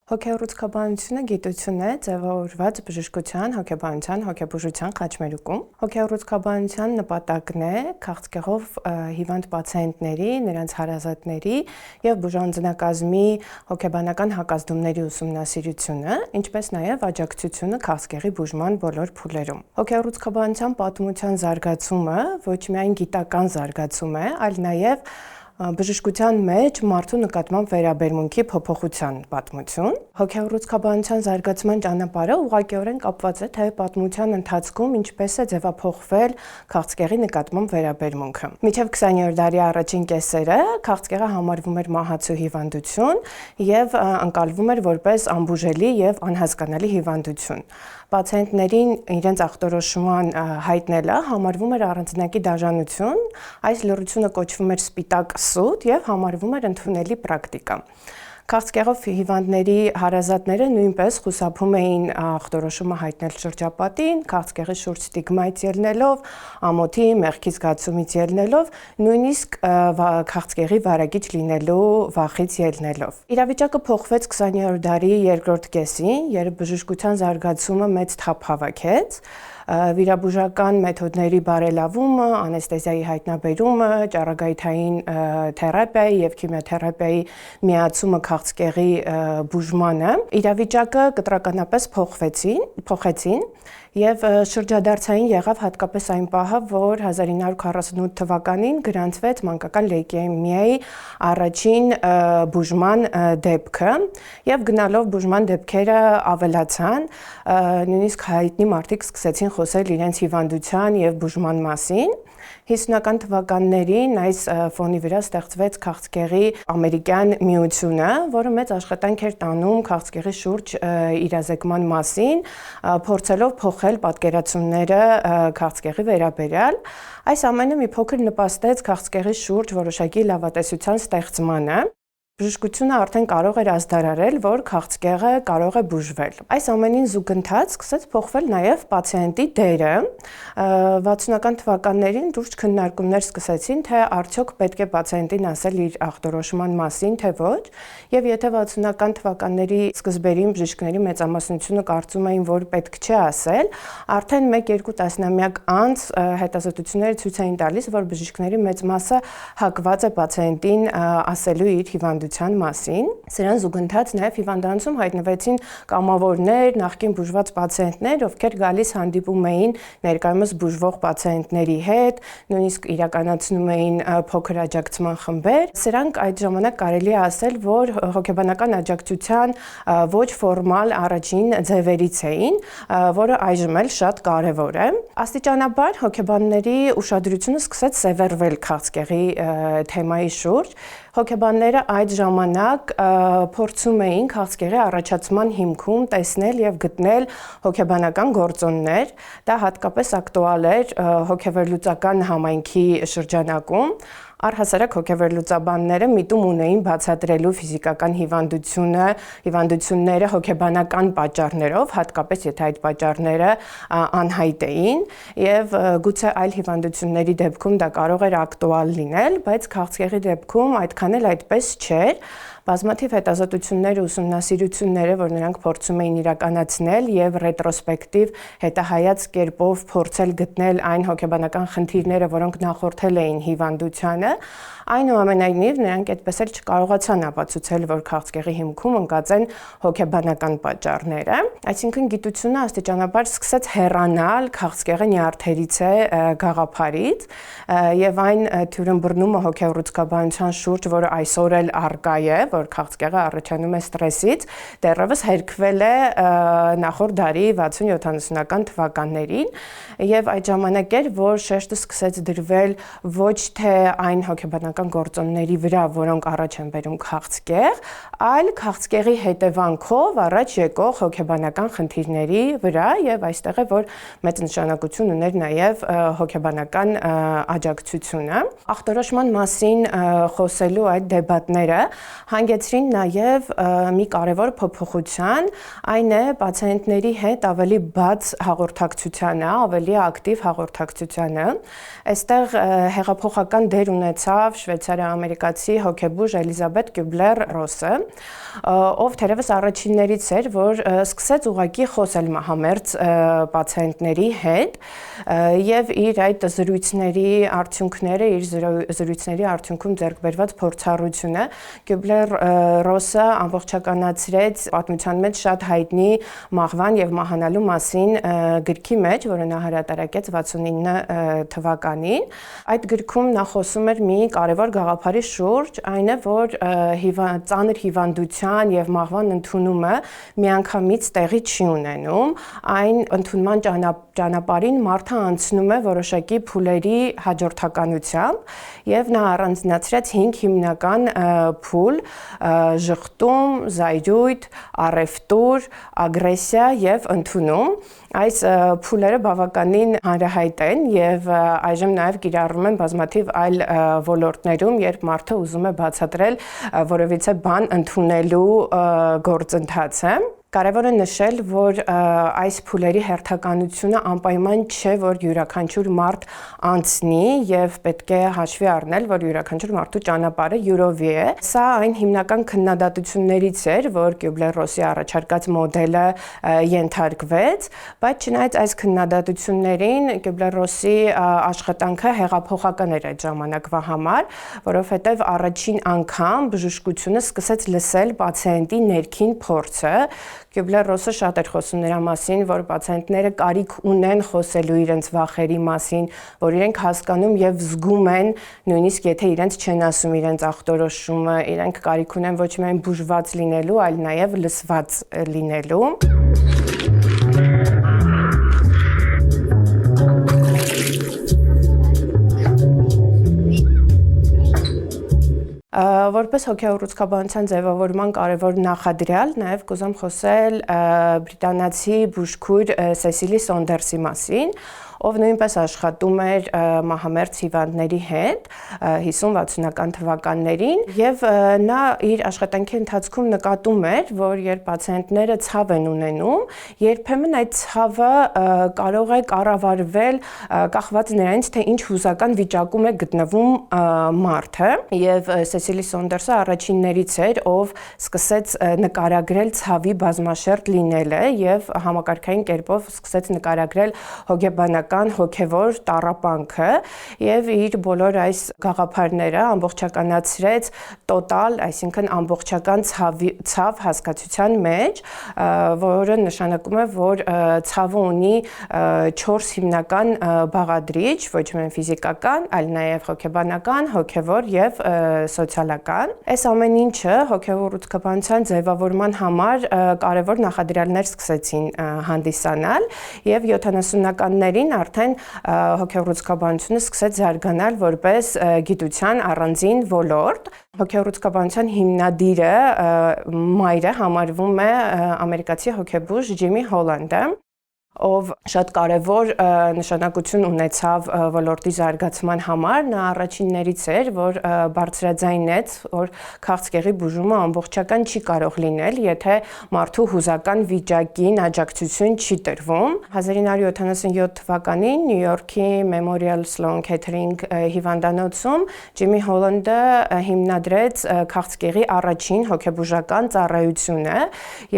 Հոգեառուցքաբանությունը գիտություն է ձևավորված բժշկության, հոգեբանության, հոգեբուժության խաչմերուկում։ Հոգեառուցքաբանության նպատակն է քաղցկեղով հիվանդ պացիենտների, նրանց հարազատների եւ բուժանձնակազմի հոգեբանական հակազդումների ուսումնասիրությունը, ինչպես նաեւ աջակցությունը քաղցկեղի բուժման բոլոր փուլերում։ Հոգեառուցքաբանության պատմության զարգացումը ոչ միայն գիտական զարգացում է, այլ նաեւ բժշկության մեջ մարդու նկատմամբ վերաբերմունքի փոփոխության պատմություն։ Հոգեառուցքաբանության զարգացման ճանապարհը ուղղակիորեն կապված է թե պատմության ընթացքում ինչպես է ձևափոխվել քաղցկեղի նկատմամբ վերաբերմունքը։ Մինչև 20-րդ դարի առաջին կեսերը քաղցկեղը համարվում էր մահացու հիվանդություն եւ ընկալվում էր որպես անբուժելի եւ անհասկանալի հիվանդություն։ Պացիենտներին իրենց ախտորոշման հայտնելը համարվում էր առանձնակի դաժանություն, այս լռությունը կոչվում էր սպիտակ սուտ եւ համարվում էր ընդունելի պրակտիկա։ Քաղցկեղով հիվանդների հարազատները նույնպես խուսափում էին ախտորոշումը հայտնել շրջապատին, քաղցկեղի շուրջ ստիգմայից ելնելով, ամոթի, մեղքի զգացումից ելնելով, նույնիսկ քաղցկեղի վարակիչ լինելու վախից ելնելով։ Իրավիճակը փոխվեց 20-րդ դարի երկրորդ կեսին, երբ բժշկության զարգացումը մեծ թափ հավաքեց, վիրաբուժական մեթոդների բարելավումը, անեստեզիայի հայտնաբերումը, ճառագայթային թերապիայի եւ քիմիոթերապիայի միացումը քաղցկեղի բուժմանը, իրավիճակը կտրականապես փոխեցին եւ շրջադարձային եղավ հատկապես այն պահը, որ 1948 թվականին գրանցվեց մանկական լեյկեմիայի առաջին բուժման դեպքը եւ գնալով բուժման դեպքերը ավելացան, նույնիսկ հայտնի մարդիկ սկսեցին խոսել իրենց հիվանդության եւ բուժման մասին։ 50-ական թվականներին այս ֆոնի վրա ստեղծվեց քաղցկեղի ամերիկյան միությունը, որը մեծ աշխատանք էր տանում քաղցկեղի շուրջ իրազեկման մասին, փորձելով փոխել պատկերացումները քաղցկեղի վերաբերյալ։ Այս ամենը մի փոքր նպաստեց քաղցկեղի շուրջ որոշակի լավատեսության ստեղծմանը։ Բժշկությունը արդեն կարող էր ազդարարել, որ քաղցկեղը կարող է բուժվել։ Այս ամենին զուգընթաց սկսեց փոխվել նաև պացիենտի դերը։ 60-ական թվականներին լուրջ քննարկումներ սկսեցին, թե արդյոք պետք է պացիենտին ասել իր ախտորոշման մասին, թե ոչ, եւ եթե 60-ական թվականների սկզբերին բժիշկների մեծամասնությունը կարծում էին, որ պետք չէ ասել, արդեն 1-2 տասնամյակ անց հետազոտությունները ցույց էին տալիս, որ բժիշկների մեծ մասը հակված է պացիենտին ասելու իր հիվանդության մասին։ Սրան զուգընթաց նաև հիվանդանոցում հայտնվեցին կամավորներ, նախկին բուժված պացիենտներ, ովքեր գալիս հանդիպում էին ներկայումս բուժվող պացիենտների հետ, նույնիսկ իրականացնում էին փոքր աջակցման խմբեր։ Սրանք այդ ժամանակ կարելի է ասել, որ հոգեբանական աջակցության ոչ ֆորմալ առաջին ձևերից էին, որը այժմ էլ շատ կարևոր է։ Աստիճանաբար հոգեբանների ուշադրությունը սկսեց սևեռվել քաղցկեղի թեմայի շուրջ։ Հոգեբանները այդ ժամանակ փորձում էին քաղցկեղի առաջացման հիմքում տեսնել եւ գտնել հոգեբանական գործոններ։ Դա հատկապես ակտուալ էր հոգեվերլուծական համայնքի շրջանակում։ Առհասարակ հոգեվերլուծաբանները միտում ունեին բացատրելու ֆիզիկական հիվանդությունները հոգեբանական պատճառներով, հատկապես եթե այդ պատճառները անհայտ էին, եւ գուցե այլ հիվանդությունների դեպքում դա կարող էր ակտուալ լինել, բայց քաղցկեղի դեպքում այդքան էլ այդպես չէր։ Բազմաթիվ հետազոտություններ ու ուսումնասիրությունները, որ նրանք փորձում էին իրականացնել եւ ռետրոսպեկտիվ հետահայաց կերպով փորձել գտնել այն հոգեբանական խնդիրները, որոնք նախորդել էին հիվանդությանը, այնուամենայնիվ նրանք այդպես էլ չկարողացան ապացուցել, որ քաղցկեղի հիմքում ընկած են հոգեբանական պատճառները։ Այսինքն գիտությունը աստիճանաբար սկսեց հեռանալ քաղցկեղի նյարդերից է գաղափարից եւ այն թյուրըմբռնումը հոգեառուցքաբանության շուրջ, որը այսօր էլ առկա է, որ քաղցկեղը առաջանում է ստրեսից, դեռևս հերքվել է նախորդ դարի 60-70-ական թվականներին եւ այդ ժամանակ էր, որ շեշտը սկսեց դրվել ոչ թե այն հոգեբանական գործոնների վրա, որոնք առաջ են բերում քաղցկեղ, այլ քաղցկեղի հետևանքով առաջ եկող հոգեբանական խնդիրների վրա եւ այստեղ է, որ մեծ նշանակություն ուներ նաեւ հոգեբանական աջակցությունը։ Ախտորոշման մասին խոսելու այդ դեբատները Հանգեցրին նաև մի կարևոր փոփոխության, այն է պացիենտների հետ ավելի բաց հաղորդակցությանը, ավելի ակտիվ հաղորդակցությանը։ Այստեղ հեղափոխական դեր ունեցավ շվեյցարիա-ամերիկացի հոգեբուժ Էլիզաբետ Kübler-Rossը, ով թերևս առաջիններից էր, որ սկսեց ուղղակի խոսել մահամերձ պացիենտների հետ եւ իր այդ զրույցների արդյունքները, իր զրույցների արդյունքում ձեռք բերված փորձառությունը Kübler-Rossը ամբողջականացրեց պատմության մեջ շատ հայտնի մահվան եւ մահանալու մասին գրքի մեջ, որը նա հրատարակեց 69 թվականին։ Այդ գրքում նա խոսում էր մի կարևոր գաղափարի շուրջ, այն է, որ ծանր հիվանդության եւ մահվան ընդունումը միանգամից տեղի չի ունենում, այն ընդունման ճանապարհին մարդը անցնում է որոշակի փուլերի հաջորդականությամբ եւ նա առանձնացրեց 5 հիմնական փուլ՝ ժխտում, զայրույթ, առևտուր, ագրեսիա եւ ընդունում։ Այս փուլերը բավականին հանրահայտ են եւ այժմ նաեւ կիրառվում են բազմաթիվ այլ ոլորտներում, երբ մարդը ուզում է բացատրել որևիցե բան ընդունելու գործընթացը։ Կարևոր է նշել, որ այս փուլերի հերթականությունը անպայման չէ, որ յուրաքանչյուր մարդ անցնի եւ պետք է հաշվի առնել, որ յուրաքանչյուր մարդու ճանապարհը յուրովի է։ Սա այն հիմնական քննադատություններից էր, որ Kübler-Rossի առաջարկած մոդելը ենթարկվեց, բայց չնայած այս քննադատություններին Kübler-Rossի աշխատանքը հեղափոխական էր այդ ժամանակվա համար, որովհետեւ առաջին անգամ բժշկությունը սկսեց լսել պացիենտի ներքին փորձը։ Kübler-Rossը շատ էր խոսում նրա մասին, որ պացիենտները կարիք ունեն խոսելու իրենց վախերի մասին, որ իրենք հասկանում եւ զգում են, նույնիսկ եթե իրենց չեն ասում իրենց ախտորոշումը, իրենք կարիք ունեն ոչ միայն բուժված լինելու, այլ նաեւ լսված լինելու։ Որպես հոգեառուցքաբանության ձևավորման կարևոր նախադրյալ, նաև կուզեմ խոսել բրիտանացի բուժքույր Սեսիլի Սոնդերսի մասին, ով նույնպես աշխատում էր մահամերձ հիվանդների հետ 50-60-ական թվականներին եւ նա իր աշխատանքի ընթացքում նկատում էր, որ երբ պացիենտները ցավ են ունենում, երբեմն այդ ցավը կարող է կառավարվել կախված նրանից, թե ինչ հուզական վիճակում է գտնվում մարդը եւ Սեսիլի Սոնդերսը առաջիններից էր, ով սկսեց նկարագրել ցավի բազմաշերտ լինելը եւ համակարգային կերպով սկսեց նկարագրել հոգեբանական հոգեվոր տառապանքը եւ իր բոլոր այս գաղափարները ամբողջականացրեց տոտալ, այսինքն ամբողջական ցավ հասկացության մեջ, որը նշանակում է, որ ցավը ունի 4 հիմնական բաղադրիչ, ոչ միայն ֆիզիկական, այլ նաեւ հոգեբանական, հոգեվոր եւ սոցիալական։ Այս ամեն ինչը հոգեառուցքաբանության ձևավորման համար կարևոր նախադրյալներ սկսեցին հանդիսանալ եւ 70-ականներին արդեն հոգեառուցքաբանությունը սկսեց զարգանալ որպես գիտության առանձին ոլորտ։ Հոգեառուցքաբանության հիմնադիրը մայրը համարվում է ամերիկացի հոգեբուժ Ջիմի Հոլանդը, ով շատ կարևոր նշանակություն ունեցավ ոլորտի զարգացման համար, նա առաջիններից էր, որ բարձրաձայնեց, որ քաղցկեղի բուժումը ամբողջական չի կարող լինել, եթե մարդու հուզական վիճակին աջակցություն չի տրվում։ 1977 թվականին Նյու Յորքի Memorial Sloan Kettering հիվանդանոցում Ջիմի Հոլանդը հիմնադրեց քաղցկեղի առաջին հոգեբուժական ծառայությունը,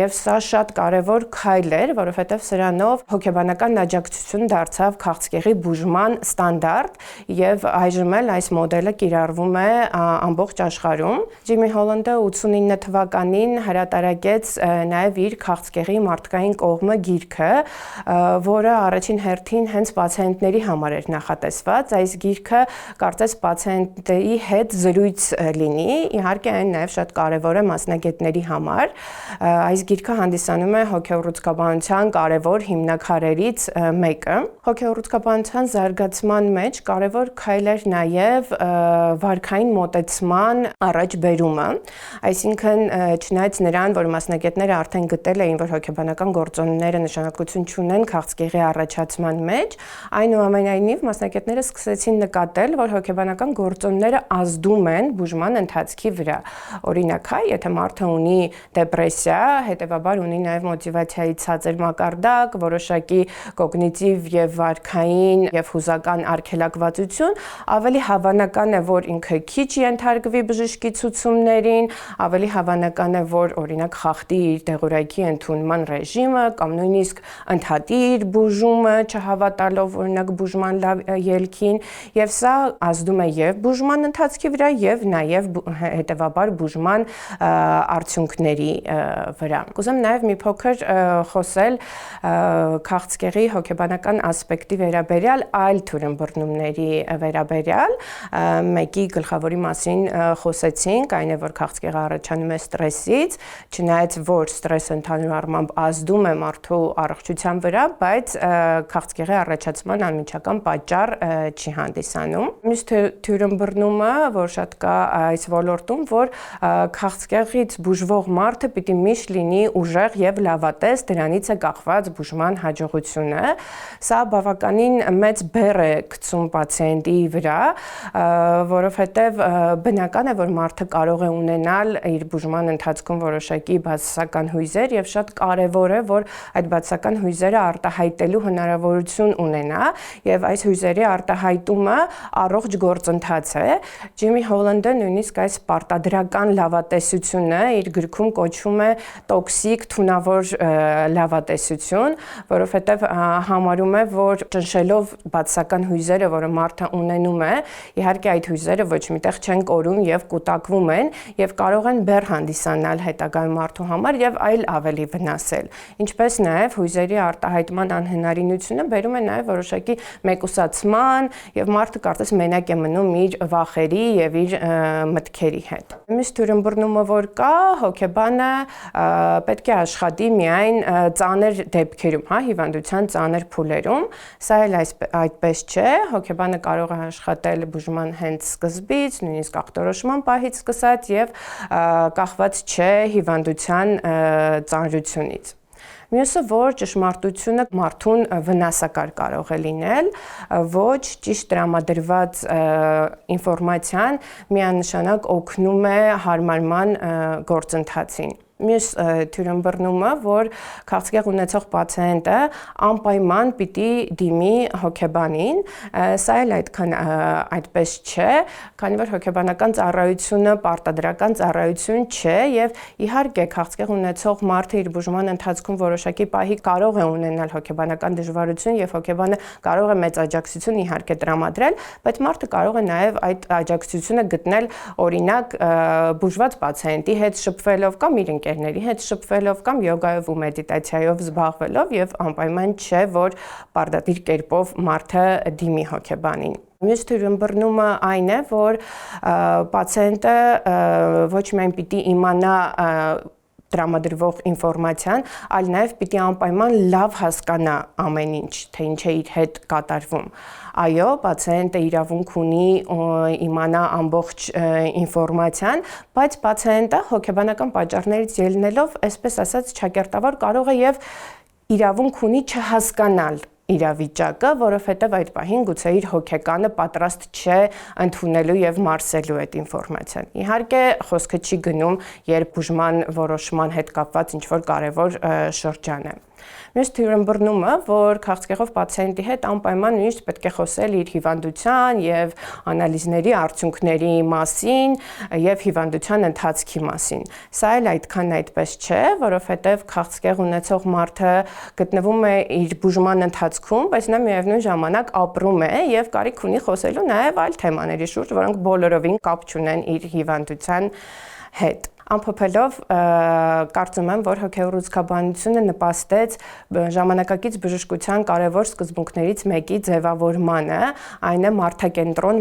եւ սա շատ կարևոր քայլ էր, որովհետեւ սրանով հոգեբանական աջակցություն դարձավ քաղցկեղի բուժման ստանդարտ եւ այժմ էլ այս մոդելը կիրառվում է ամբողջ աշխարհում։ Ջիմի Հոլանդը 89 թվականին հրատարակեց նաեւ իր քաղցկեղի մարդկային կողմը գիրքը, որը առաջին հերթին հենց պացիենտների համար էր նախատեսված։ Այս գիրքը կարծես պացիենտի հետ զրույց լինի, իհարկե այն նաեւ շատ կարեւոր է մասնագետների համար։ Այս գիրքը հանդիսանում է հոգեառուցքաբանության կարեւոր հիմնական օրինաքարերից մեկը։ Հոգեառուցքաբանության զարգացման մեջ կարևոր քայլ էր նաև վարքային մոտեցման առաջ բերումը, այսինքն չնայած նրան, որ մասնագետները արդեն գտել էին, որ հոգեբանական գործոնները նշանակություն չունեն քաղցկեղի առաջացման մեջ, այնուամենայնիվ մասնագետները սկսեցին նկատել, որ հոգեբանական գործոնները ազդում են բուժման ընթացքի վրա։ Օրինակ, եթե մարդը ունի դեպրեսիա, հետևաբար ունի նաև մոտիվացիայի ցածր մակարդակ, որոշակի կոգնիտիվ եւ վարքային եւ հուզական արգելակվածություն, ավելի հավանական է, որ ինքը քիչ ենթարկվի բժշկի ցուցումներին, ավելի հավանական է, որ օրինակ խախտի իր դեղորայքի ընդունման ռեժիմը կամ նույնիսկ ընդհատի իր բուժումը, չհավատալով օրինակ բուժման լավ ելքին, եւ սա ազդում է եւ բուժման ընթացքի վրա եւ նաեւ հետեւաբար բուժման արդյունքների վրա։ Կուզեմ նաեւ մի փոքր խոսել քաղցկեղի հոգեբանական ասպեկտի վերաբերյալ այլ թյուրըմբռնումների վերաբերյալ, մեկի գլխավորի մասին խոսեցինք, այն է, որ քաղցկեղը առաջանում է ստրեսից, չնայած որ ստրեսը ընդհանուր առմամբ ազդում է մարդու առողջության վրա, բայց քաղցկեղի առաջացման անմիջական պատճառ չի հանդիսանում։ Մյուս թյուրըմբռնումը, որ շատ կա այս ոլորտում, որ քաղցկեղից բուժվող մարդը պիտի միշտ լինի ուժեղ եւ լավատես, դրանից է կախված բուժման հաջողությունը։ Սա բավականին մեծ բեռ է գցում պացիենտի վրա, որովհետև բնական է, որ մարդը կարող է ունենալ իր բուժման ընթացքում որոշակի բացասական հույզեր եւ շատ կարեւոր է, որ այդ բացասական հույզերը արտահայտելու հնարավորություն ունենա եւ այս հույզերի արտահայտումը առողջ գործընթաց է։ Ջիմի Հոլանդը նույնիսկ այս պարտադրական լավատեսությունը իր գրքում կոչում է տոքսիկ թունավոր լավատեսություն, որովհետև համարում է, որ ճնշելով բացասական հույզերը, որը մարդը ունենում է, իհարկե այդ հույզերը ոչ միտեղ չեն կորում եւ կուտակվում են եւ կարող են բեռ հանդիսանալ հետագայում մարդու համար եւ այլ ավելի վնասել։ Ինչպես նաեւ հույզերի արտահայտման անհնարինությունը բերում է նաեւ որոշակի մեկուսացման եւ մարդը կարծես մենակ է մնում իր վախերի եւ իր մտքերի հետ։ Մյուս թյուրըմբռնումը, որ կա, հոգեբանը պետք է աշխատի միայն ծանր դեպքերում, հիվանդության ծանր փուլերում, սա էլ այդպես չէ, հոգեբանը կարող է աշխատել բուժման հենց սկզբից, նույնիսկ ախտորոշման պահից սկսած եւ կախված չէ հիվանդության ծանրությունից։ Մյուսը, որ ճշմարտությունը մարդուն վնասակար կարող է լինել, ոչ ճիշտ տրամադրված ինֆորմացիան միանշանակ օգնում է հարմարման գործընթացին։ Մյուս թյուրըմբռնումը, որ քաղցկեղ ունեցող պացիենտը անպայման պիտի դիմի հոգեբանին, սա էլ այդքան այդպես չէ, քանի որ հոգեբանական ծառայությունը պարտադրական ծառայություն չէ եւ իհարկե քաղցկեղ ունեցող մարդը իր բուժման ընթացքում որոշակի պահի կարող է ունենալ հոգեբանական դժվարություն եւ հոգեբանը կարող է մեծ աջակցություն իհարկե տրամադրել, բայց մարդը կարող է նաեւ այդ աջակցությունը գտնել օրինակ բուժված պացիենտի հետ շփվելով կամ իր ընկերների հետ շփվելով կամ յոգայով ու մեդիտացիայով զբաղվելով եւ անպայման չէ, որ պարտադիր կերպով մարդը դիմի հոգեբանին։ Մյուս թյուրըմբռնումը այն է, որ պացիենտը ոչ միայն պիտի իմանա տրամադրվող ինֆորմացիան, այլ նաև պիտի անպայման լավ հասկանա ամեն ինչ, թե ինչ է իր հետ կատարվում։ Այո, պացիենտը իրավունք ունի իմանա ամբողջ ինֆորմացիան, բայց պացիենտը հոգեբանական պատճառներից ելնելով, այսպես ասած, ճակերտավոր կարող է եւ իրավունք ունի չհասկանալ իրավիճակը, որովհետև այդ պահին գուցե իր հոգեկանը պատրաստ չէ ընդունելու եւ մարսելու այդ ինֆորմացիան։ Իհարկե, խոսքը չի գնում, երբ բուժման որոշման հետ կապված ինչ-որ կարևոր շրջան է։ Մյուս թյուրըմբռնումը, որ քաղցկեղով պացիենտի հետ անպայման միշտ պետք է խոսել իր հիվանդության եւ անալիզների արդյունքների մասին եւ հիվանդության ընթացքի մասին։ Սա էլ այդքան այդպես չէ, որովհետեւ քաղցկեղ ունեցող մարդը գտնվում է իր բուժման ընթացքում, բայց նա միևնույն ժամանակ ապրում է եւ կարիք ունի խոսելու նաեւ այլ թեմաների շուրջ, որոնք բոլորովին կապ չունեն իր հիվանդության հետ։ Ամփոփելով, կարծում եմ, որ հոգևոր ուսուցկաբանությունը նպաստեց ժամանակակից բժշկության կարևոր սկզբունքներից մեկի ձևավորմանը, այն է մարդակենտրոն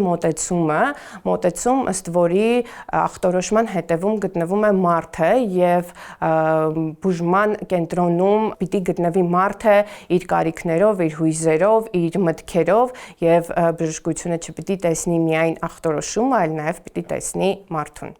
մոտեցում, ըստ որի ախտորոշման հետևում գտնվում է մարդը եւ բուժման կենտրոնում պիտի գտնվի մարդը իր կարիքներով, իր հույզերով, իր մտքերով եւ բժշկությունը չպիտի տեսնի միայն ախտորոշումը, այլ նաեւ պիտի տեսնի մարդուն։